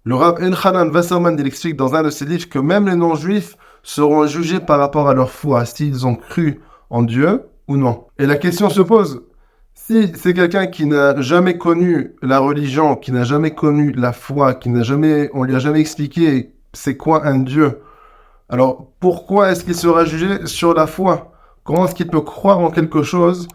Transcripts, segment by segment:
Le Rav Elchanan Wasserman, il explique dans un de ses livres que même les non-juifs seront jugés par rapport à leur foi, s'ils ont cru en Dieu ou non. Et la question se pose, si c'est quelqu'un qui n'a jamais connu la religion, qui n'a jamais connu la foi, on lui a jamais expliqué c'est quoi un Dieu, alors pourquoi est-ce qu'il sera jugé sur la foi? Comment est-ce qu'il peut croire en quelque chose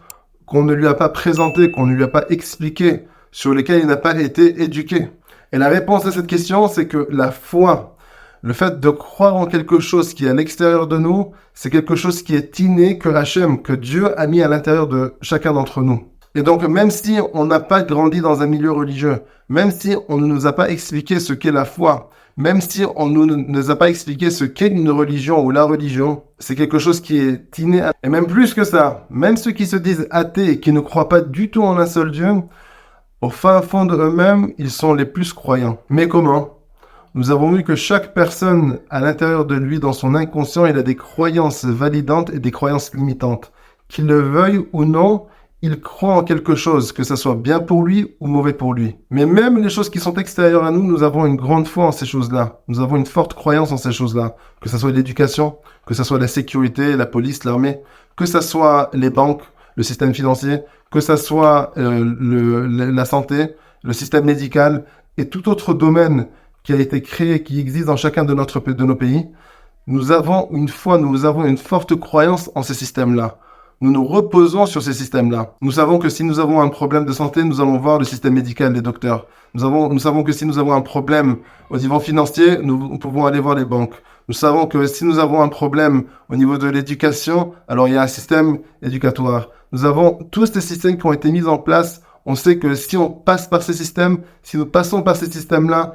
qu'on ne lui a pas présenté, qu'on ne lui a pas expliqué, sur lequel il n'a pas été éduqué? Et la réponse à cette question, c'est que la foi, le fait de croire en quelque chose qui est à l'extérieur de nous, c'est quelque chose qui est inné, que Hachem, que Dieu a mis à l'intérieur de chacun d'entre nous. Et donc, même si on n'a pas grandi dans un milieu religieux, même si on ne nous a pas expliqué ce qu'est la foi, même si on ne nous a pas expliqué ce qu'est une religion ou la religion, c'est quelque chose qui est inné. Et même plus que ça, même ceux qui se disent athées et qui ne croient pas du tout en un seul Dieu, au fin fond de eux-mêmes, ils sont les plus croyants. Mais comment? Nous avons vu que chaque personne, à l'intérieur de lui, dans son inconscient, il a des croyances validantes et des croyances limitantes. Qu'il le veuille ou non, il croit en quelque chose, que ça soit bien pour lui ou mauvais pour lui. Mais même les choses qui sont extérieures à nous, nous avons une grande foi en ces choses-là. Nous avons une forte croyance en ces choses-là. Que ça soit l'éducation, que ça soit la sécurité, la police, l'armée, que ça soit les banques, le système financier, que ça soit la santé, le système médical et tout autre domaine qui a été créé, qui existe dans chacun de nos pays. Nous avons une foi, nous avons une forte croyance en ces systèmes-là. Nous nous reposons sur ces systèmes-là. Nous savons que si nous avons un problème de santé, nous allons voir le système médical, les docteurs. Nous savons que si nous avons un problème au niveau financier, nous pouvons aller voir les banques. Nous savons que si nous avons un problème au niveau de l'éducation, alors il y a un système éducatoire. Nous avons tous ces systèmes qui ont été mis en place. On sait que si on passe par ces systèmes, si nous passons par ces systèmes-là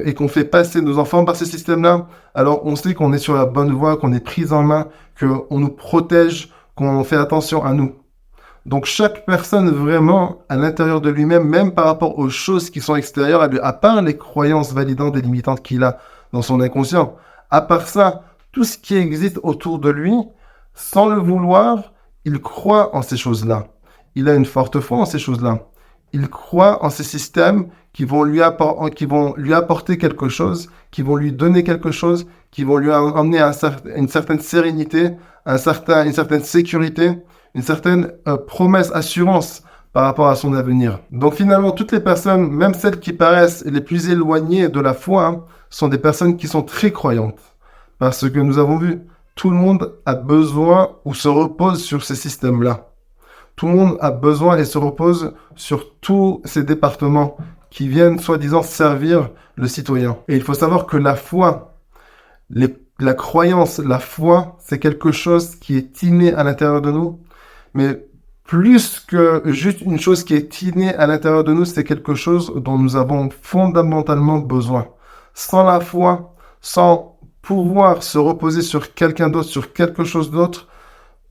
et qu'on fait passer nos enfants par ces systèmes-là, alors on sait qu'on est sur la bonne voie, qu'on est pris en main, qu'on nous protège, qu'on fait attention à nous. Donc chaque personne vraiment à l'intérieur de lui-même, même par rapport aux choses qui sont extérieures à lui, à part les croyances validantes et limitantes qu'il a dans son inconscient, à part ça, tout ce qui existe autour de lui, sans le vouloir, il croit en ces choses-là. Il a une forte foi en ces choses-là. Il croit en ces systèmes qui vont lui apporter quelque chose, qui vont lui donner quelque chose, qui vont lui emmener à une certaine sérénité, une certaine sécurité, une certaine promesse, assurance par rapport à son avenir. Donc finalement, toutes les personnes, même celles qui paraissent les plus éloignées de la foi, hein, sont des personnes qui sont très croyantes. Parce que nous avons vu, tout le monde a besoin ou se repose sur ces systèmes-là. Tout le monde a besoin et se repose sur tous ces départements qui viennent soi-disant servir le citoyen. Et il faut savoir que la foi, la croyance, la foi, c'est quelque chose qui est inné à l'intérieur de nous. Mais plus que juste une chose qui est innée à l'intérieur de nous, c'est quelque chose dont nous avons fondamentalement besoin. Sans la foi, sans pouvoir se reposer sur quelqu'un d'autre, sur quelque chose d'autre,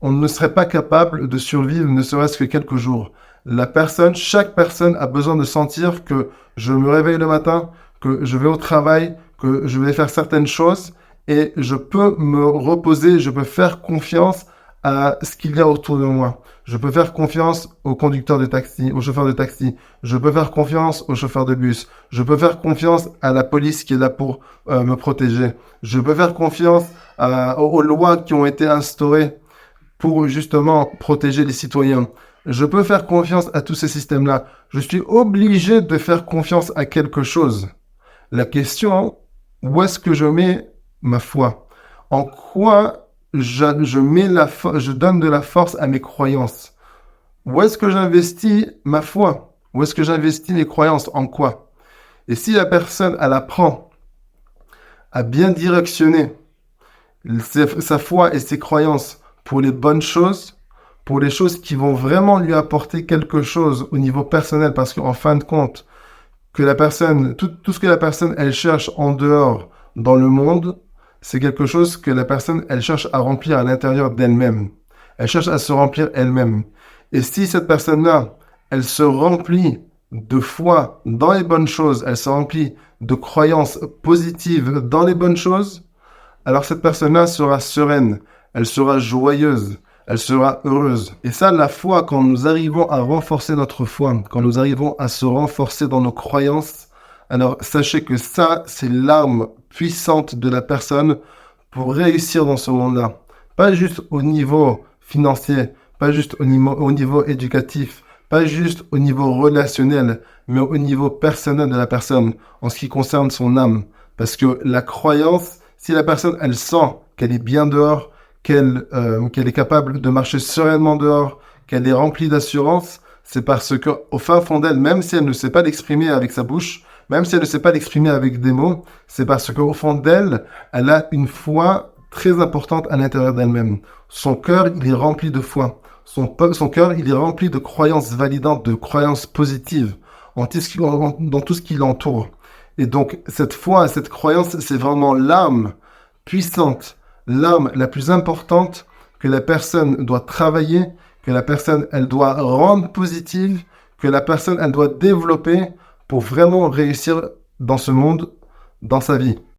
on ne serait pas capable de survivre ne serait-ce que quelques jours. Chaque personne a besoin de sentir que je me réveille le matin, que je vais au travail, que je vais faire certaines choses et je peux me reposer, je peux faire confiance à ce qu'il y a autour de moi. Je peux faire confiance au conducteur de taxi, au chauffeur de taxi. Je peux faire confiance au chauffeur de bus. Je peux faire confiance à la police qui est là pour me protéger. Je peux faire confiance aux lois qui ont été instaurées pour justement protéger les citoyens. Je peux faire confiance à tous ces systèmes-là. Je suis obligé de faire confiance à quelque chose. La question, où est-ce que je mets ma foi? En quoi je donne de la force à mes croyances? Où est-ce que j'investis ma foi? Où est-ce que j'investis mes croyances? En quoi? Et si la personne, elle apprend à bien directionner sa foi et ses croyances pour les bonnes choses, pour les choses qui vont vraiment lui apporter quelque chose au niveau personnel, parce qu'en fin de compte, que la personne, tout ce que la personne, elle cherche en dehors, dans le monde, c'est quelque chose que la personne, elle cherche à remplir à l'intérieur d'elle-même. Elle cherche à se remplir elle-même. Et si cette personne-là, elle se remplit de foi dans les bonnes choses, elle se remplit de croyances positives dans les bonnes choses, alors cette personne-là sera sereine, elle sera joyeuse, elle sera heureuse. Et ça, la foi, quand nous arrivons à renforcer notre foi, quand nous arrivons à se renforcer dans nos croyances, Alors, sachez que ça, c'est l'arme puissante de la personne pour réussir dans ce monde-là. Pas juste au niveau financier, pas juste au niveau éducatif, pas juste au niveau relationnel, mais au niveau personnel de la personne, en ce qui concerne son âme. Parce que la croyance, si la personne, elle sent qu'elle est bien dehors, qu'elle est capable de marcher sereinement dehors, qu'elle est remplie d'assurance, c'est parce que au fin fond d'elle, même si elle ne sait pas l'exprimer avec sa bouche, même si elle ne sait pas l'exprimer avec des mots, c'est parce qu'au fond d'elle, elle a une foi très importante à l'intérieur d'elle-même. Son cœur, il est rempli de foi. Son cœur, il est rempli de croyances validantes, de croyances positives dans tout ce qui l'entoure. Et donc, cette foi, cette croyance, c'est vraiment l'arme puissante, l'arme la plus importante que la personne doit travailler, que la personne, elle doit rendre positive, que la personne, elle doit développer pour vraiment réussir dans ce monde, dans sa vie.